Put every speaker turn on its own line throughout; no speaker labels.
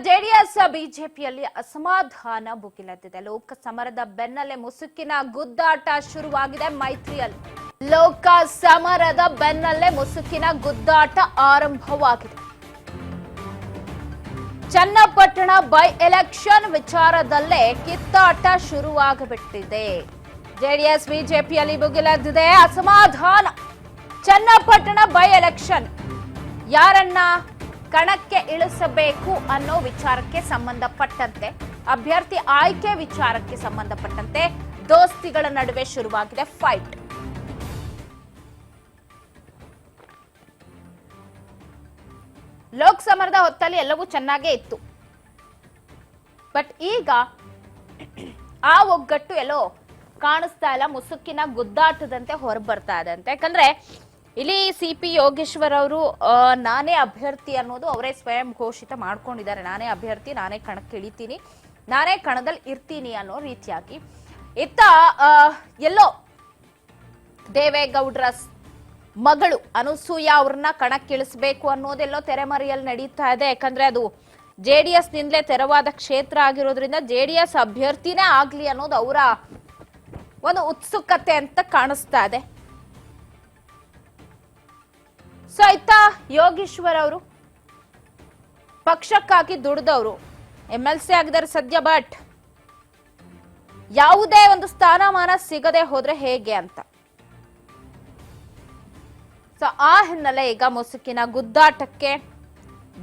JDS ಬಿಜೆಪಿಯಲ್ಲಿ ಅಸಮಾಧಾನ ಭುಗಿಲೆದ್ದಿದೆ. ಲೋಕ ಸಮರದ ಬೆನ್ನಲ್ಲೇ ಮುಸುಕಿನ ಗುದ್ದಾಟ ಶುರುವಾಗಿದೆ ಮೈತ್ರಿಯಲ್ಲಿ. ಲೋಕ ಸಮರದ ಬೆನ್ನಲ್ಲೇ ಮುಸುಕಿನ ಗುದ್ದಾಟ ಆರಂಭವಾಗಿದೆ. ಚನ್ನಪಟ್ಟಣ ಬೈ ಎಲೆಕ್ಷನ್ ವಿಚಾರದಲ್ಲೇ ಕಿತ್ತಾಟ ಶುರುವಾಗಬಿಟ್ಟಿದೆ. ಜೆಡಿಎಸ್ ಬಿಜೆಪಿಯಲ್ಲಿ ಭುಗಿಲೆದ್ದಿದೆ ಅಸಮಾಧಾನ. ಚನ್ನಪಟ್ಟಣ ಬೈ ಎಲೆಕ್ಷನ್ ಯಾರನ್ನ ಕಣಕ್ಕೆ ಇಳಿಸಬೇಕು ಅನ್ನೋ ವಿಚಾರಕ್ಕೆ ಸಂಬಂಧಪಟ್ಟಂತೆ, ಅಭ್ಯರ್ಥಿ ಆಯ್ಕೆ ವಿಚಾರಕ್ಕೆ ಸಂಬಂಧಪಟ್ಟಂತೆ ದೋಸ್ತಿಗಳ ನಡುವೆ ಶುರುವಾಗಿದೆ ಫೈಟ್. ಲೋಕಸಮರದ ಹೊತ್ತಲ್ಲಿ ಎಲ್ಲವೂ ಚೆನ್ನಾಗೇ ಇತ್ತು. ಬಟ್ ಈಗ ಆ ಒಗ್ಗಟ್ಟು ಎಲ್ಲೋ ಕಾಣಿಸ್ತಾ ಇಲ್ಲ, ಮುಸುಕಿನ ಗುದ್ದಾಟದಂತೆ ಹೊರಬರ್ತಾ ಇದೆ ಅಂತ. ಯಾಕಂದ್ರೆ ಇಲ್ಲಿ ಸಿ.ಪಿ. ಯೋಗೇಶ್ವರ್ ಅವರು ನಾನೇ ಅಭ್ಯರ್ಥಿ ಅನ್ನೋದು ಅವರೇ ಸ್ವಯಂ ಘೋಷಿತ ಮಾಡ್ಕೊಂಡಿದ್ದಾರೆ. ನಾನೇ ಅಭ್ಯರ್ಥಿ, ನಾನೇ ಕಣಕ್ಕೆ ಇಳಿತೀನಿ, ನಾನೇ ಕಣದಲ್ಲಿ ಇರ್ತೀನಿ ಅನ್ನೋ ರೀತಿಯಾಗಿ. ಇತ್ತ ಎಲ್ಲೋ ದೇವೇಗೌಡರ ಮಗಳು ಅನಸೂಯ ಅವ್ರನ್ನ ಕಣಕ್ಕಿಳಿಸಬೇಕು ಅನ್ನೋದೆಲ್ಲೋ ತೆರೆಮರೆಯಲ್ಲಿ ನಡೀತಾ ಇದೆ. ಯಾಕಂದ್ರೆ ಅದು ಜೆಡಿಎಸ್ ನಿಂದಲೇ ತೆರವಾದ ಕ್ಷೇತ್ರ ಆಗಿರೋದ್ರಿಂದ ಜೆಡಿಎಸ್ ಅಭ್ಯರ್ಥಿನೇ ಆಗ್ಲಿ ಅನ್ನೋದು ಅವರ ಒಂದು ಉತ್ಸುಕತೆ ಅಂತ ಕಾಣಿಸ್ತಾ ಇದೆ. ಸೊ ಇತ್ತ ಯೋಗೇಶ್ವರ್ ಅವರು ಪಕ್ಷಕ್ಕಾಗಿ ದುಡಿದವರು, MLC ಆಗಿದ್ದಾರೆ ಸದ್ಯ. ಬಟ್ ಯಾವುದೇ ಒಂದು ಸ್ಥಾನಮಾನ ಸಿಗದೆ ಹೋದ್ರೆ ಹೇಗೆ ಅಂತ. ಸೊ ಆ ಹಿನ್ನೆಲೆ ಈಗ ಮುಸುಕಿನ ಗುದ್ದಾಟಕ್ಕೆ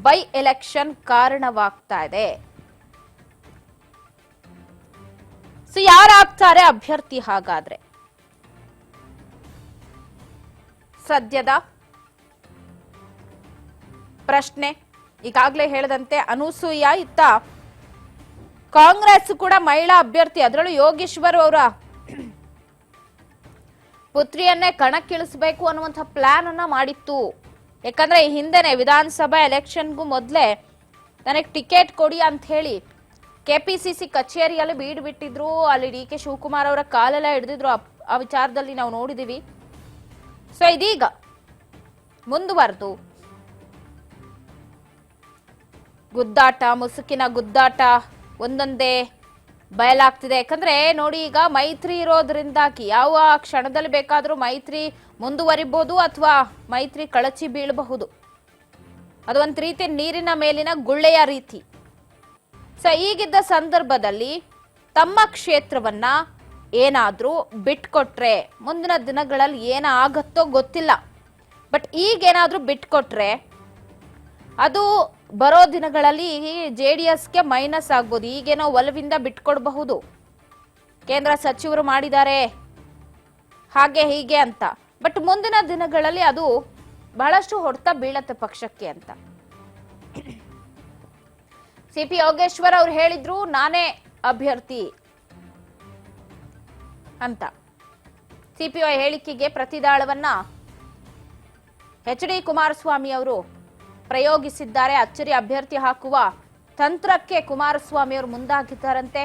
ಬೈ ಎಲೆಕ್ಷನ್ ಕಾರಣವಾಗ್ತಾ ಇದೆ. ಸೊ ಯಾರಾಗ್ತಾರೆ ಅಭ್ಯರ್ಥಿ ಹಾಗಾದ್ರೆ? ಸದ್ಯದ ಪ್ರಶ್ನೆ. ಈಗಾಗಲೇ ಹೇಳದಂತೆ ಅನಸೂಯ, ಇತ್ತ ಕಾಂಗ್ರೆಸ್ ಕೂಡ ಮಹಿಳಾ ಅಭ್ಯರ್ಥಿ, ಅದರಲ್ಲೂ ಯೋಗೇಶ್ವರ್ ಅವರ ಪುತ್ರಿಯನ್ನೇ ಕಣಕ್ಕಿಳಿಸಬೇಕು ಅನ್ನುವಂಥ ಪ್ಲಾನ್ ಅನ್ನ ಮಾಡಿತ್ತು. ಯಾಕಂದ್ರೆ ಈ ಹಿಂದೆನೆ ವಿಧಾನಸಭಾ ಎಲೆಕ್ಷನ್ಗೂ ಮೊದಲೇ ನನಗೆ ಟಿಕೆಟ್ ಕೊಡಿ ಅಂತ ಹೇಳಿ KPCC ಕಚೇರಿಯಲ್ಲಿ ಬೀಡ್ ಬಿಟ್ಟಿದ್ರು. ಅಲ್ಲಿ DK ಶಿವಕುಮಾರ್ ಅವರ ಕಾಲೆಲ್ಲ ಹಿಡಿದಿದ್ರು. ಆ ವಿಚಾರದಲ್ಲಿ ನಾವು ನೋಡಿದೀವಿ. ಸೊ ಇದೀಗ ಮುಂದುವರೆದು ಗುದ್ದಾಟ, ಮುಸುಕಿನ ಗುದ್ದಾಟ ಒಂದೊಂದೇ ಬಯಲಾಗ್ತಿದೆ. ಯಾಕಂದ್ರೆ ನೋಡಿ, ಈಗ ಮೈತ್ರಿ ಇರೋದ್ರಿಂದಾಗಿ ಯಾವ ಕ್ಷಣದಲ್ಲಿ ಬೇಕಾದ್ರೂ ಮೈತ್ರಿ ಮುಂದುವರಿಬಹುದು ಅಥವಾ ಮೈತ್ರಿ ಕಳಚಿ ಬೀಳಬಹುದು. ಅದು ಒಂದು ರೀತಿ ನೀರಿನ ಮೇಲಿನ ಗುಳ್ಳೆಯ ರೀತಿ. ಸೊ ಈಗಿದ್ದ ಸಂದರ್ಭದಲ್ಲಿ ತಮ್ಮ ಕ್ಷೇತ್ರವನ್ನ ಏನಾದ್ರೂ ಬಿಟ್ಕೊಟ್ರೆ ಮುಂದಿನ ದಿನಗಳಲ್ಲಿ ಏನಾಗತ್ತೋ ಗೊತ್ತಿಲ್ಲ. ಬಟ್ ಈಗೇನಾದ್ರೂ ಬಿಟ್ಕೊಟ್ರೆ ಅದು ಬರೋ ದಿನಗಳಲ್ಲಿ JDSಗೆ ಮೈನಸ್ ಆಗ್ಬೋದು. ಈಗೇನೋ ಒಲವಿಂದ ಬಿಟ್ಕೊಡ್ಬಹುದು, ಕೇಂದ್ರ ಸಚಿವರು ಮಾಡಿದ್ದಾರೆ ಹಾಗೆ ಹೀಗೆ ಅಂತ. ಬಟ್ ಮುಂದಿನ ದಿನಗಳಲ್ಲಿ ಅದು ಬಹಳಷ್ಟು ಹೊಡೆತ ಬೀಳತ್ತೆ ಪಕ್ಷಕ್ಕೆ ಅಂತ. ಸಿ.ಪಿ. ಯೋಗೇಶ್ವರ್ ಅವ್ರು ಹೇಳಿದ್ರು ನಾನೇ ಅಭ್ಯರ್ಥಿ ಅಂತ. CPI ಹೇಳಿಕೆಗೆ ಪ್ರತಿದಾಳವನ್ನ HD ಕುಮಾರಸ್ವಾಮಿ ಅವರು ಪ್ರಯೋಗಿಸಿದ್ದಾರೆ. ಅಚ್ಚರಿ ಅಭ್ಯರ್ಥಿ ಹಾಕುವ ತಂತ್ರಕ್ಕೆ ಕುಮಾರಸ್ವಾಮಿ ಅವರು ಮುಂದಾಗಿದ್ದಾರಂತೆ.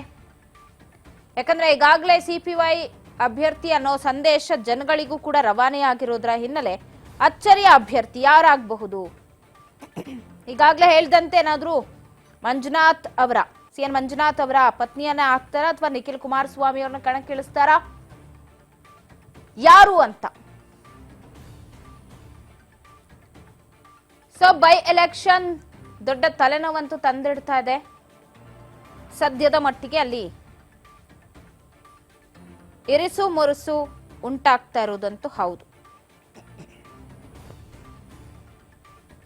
ಯಾಕಂದ್ರೆ ಈಗಾಗಲೇ CPI ಅಭ್ಯರ್ಥಿ ಅನ್ನೋ ಸಂದೇಶ ಜನಗಳಿಗೂ ಕೂಡ ರವಾನೆ ಆಗಿರೋದ್ರ ಹಿನ್ನೆಲೆ ಅಚ್ಚರಿಯ ಅಭ್ಯರ್ಥಿ ಯಾರಾಗಬಹುದು? ಈಗಾಗಲೇ ಹೇಳ್ದಂತೆ ಏನಾದ್ರು ಮಂಜುನಾಥ್ ಅವರ CN ಮಂಜುನಾಥ್ ಅವರ ಪತ್ನಿಯನ್ನ ಹಾಕ್ತಾರ ಅಥವಾ ನಿಖಿಲ್ ಕುಮಾರಸ್ವಾಮಿ ಅವ್ರನ್ನ ಕಣಕ್ಕಿಳಿಸ್ತಾರ, ಯಾರು ಅಂತ. ಸೊ ಬೈ ಎಲೆಕ್ಷನ್ ದೊಡ್ಡ ತಲೆನೋವಂತೂ ತಂದಿಡ್ತಾ ಇದೆ. ಸದ್ಯದ ಮಟ್ಟಿಗೆ ಅಲ್ಲಿ ಇರಿಸು ಮುರುಸು ಉಂಟಾಗ್ತಾ ಇರೋದಂತೂ ಹೌದು.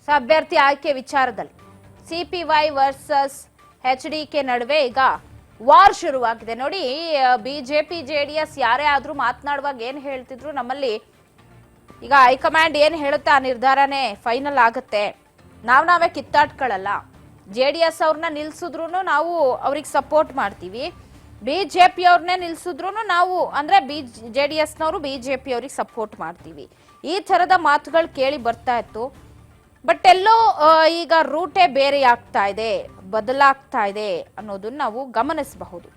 ಸೊ ಅಭ್ಯರ್ಥಿ ಆಯ್ಕೆ ವಿಚಾರದಲ್ಲಿ CPI ವರ್ಸಸ್ HDK ನಡುವೆ ಈಗ ವಾರ್ ಶುರುವಾಗಿದೆ. ನೋಡಿ, ಬಿಜೆಪಿ JDS ಯಾರೇ ಆದ್ರೂ ಮಾತನಾಡುವಾಗ ಏನ್ ಹೇಳ್ತಿದ್ರು, ನಮ್ಮಲ್ಲಿ ಈಗ ಹೈಕಮಾಂಡ್ ಏನ್ ಹೇಳುತ್ತೆ ಆ ನಿರ್ಧಾರನೇ ಫೈನಲ್ ಆಗುತ್ತೆ, ನಾವೇ ಕಿತ್ತಾಟ್ಕೊಳ್ಳಲ್ಲ. JDS ಅವ್ರನ್ನ ನಿಲ್ಸಿದ್ರು ನಾವು ಅವ್ರಿಗೆ ಸಪೋರ್ಟ್ ಮಾಡ್ತೀವಿ, BJP ಅವ್ರನ್ನೇ ನಿಲ್ಸಿದ್ರು ನಾವು ಅಂದ್ರೆ JDS ನವರು BJP ಅವ್ರಿಗೆ ಸಪೋರ್ಟ್ ಮಾಡ್ತೀವಿ. ಈ ತರದ ಮಾತುಗಳು ಕೇಳಿ ಬರ್ತಾ ಇತ್ತು. ಬಟ್ ಎಲ್ಲೋ ಈಗ ರೂಟೇ ಬೇರೆ ಆಗ್ತಾ ಇದೆ, ಬದಲಾಗ್ತಾ ಇದೆ ಅನ್ನೋದನ್ನ ನಾವು ಗಮನಿಸಬಹುದು.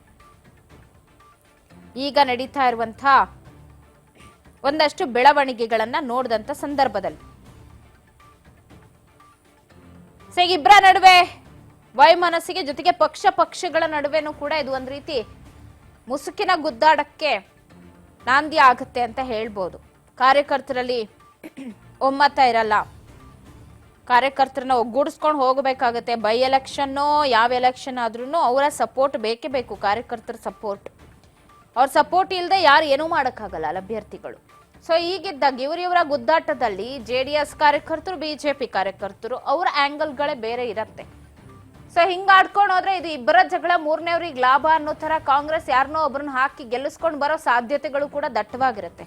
ಈಗ ನಡೀತಾ ಇರುವಂತಹ ಒಂದಷ್ಟು ಬೆಳವಣಿಗೆಗಳನ್ನ ನೋಡಿದಂತ ಸಂದರ್ಭದಲ್ಲಿ. ಸೊ ಇಬ್ಬರ ನಡುವೆ ವೈಮನಸ್ಸಿಗೆ, ಜೊತೆಗೆ ಪಕ್ಷಗಳ ನಡುವೆನೂ ಕೂಡ ಇದು ಒಂದ್ ರೀತಿ ಮುಸುಕಿನ ಗುದ್ದಾಡಕ್ಕೆ ನಾಂದಿ ಆಗುತ್ತೆ ಅಂತ ಹೇಳ್ಬೋದು. ಕಾರ್ಯಕರ್ತರಲ್ಲಿ ಒಮ್ಮತ ಇರಲ್ಲ, ಕಾರ್ಯಕರ್ತರನ್ನ ಒಗ್ಗೂಡಿಸ್ಕೊಂಡು ಹೋಗಬೇಕಾಗತ್ತೆ. ಬೈ ಎಲೆಕ್ಷನ್ನೋ ಯಾವ ಎಲೆಕ್ಷನ್ ಆದ್ರೂ ಅವರ ಸಪೋರ್ಟ್ ಬೇಕೇ ಬೇಕು, ಕಾರ್ಯಕರ್ತರ ಸಪೋರ್ಟ್. ಅವ್ರ ಸಪೋರ್ಟ್ ಇಲ್ಲದೆ ಯಾರು ಏನೂ ಮಾಡೋಕ್ಕಾಗಲ್ಲ ಅಭ್ಯರ್ಥಿಗಳು. ಸೊ ಹೀಗಿದ್ದಾಗ ಇವರ ಗುದ್ದಾಟದಲ್ಲಿ JDS ಕಾರ್ಯಕರ್ತರು, BJP ಕಾರ್ಯಕರ್ತರು ಅವರ ಆಂಗಲ್ಗಳೇ ಬೇರೆ ಇರತ್ತೆ. ಸೊ ಹಿಂಗ ಆಡ್ಕೊಂಡು ಹೋದ್ರೆ ಇದು ಇಬ್ಬರ ಜಗಳ, ಮೂರನೇವ್ರಿಗೆ ಲಾಭ ಅನ್ನೋ ತರ ಕಾಂಗ್ರೆಸ್ ಯಾರನ್ನೋ ಒಬ್ರನ್ನ ಹಾಕಿ ಗೆಲ್ಲಿಸ್ಕೊಂಡು ಬರೋ ಸಾಧ್ಯತೆಗಳು ಕೂಡ ದಟ್ಟವಾಗಿರುತ್ತೆ.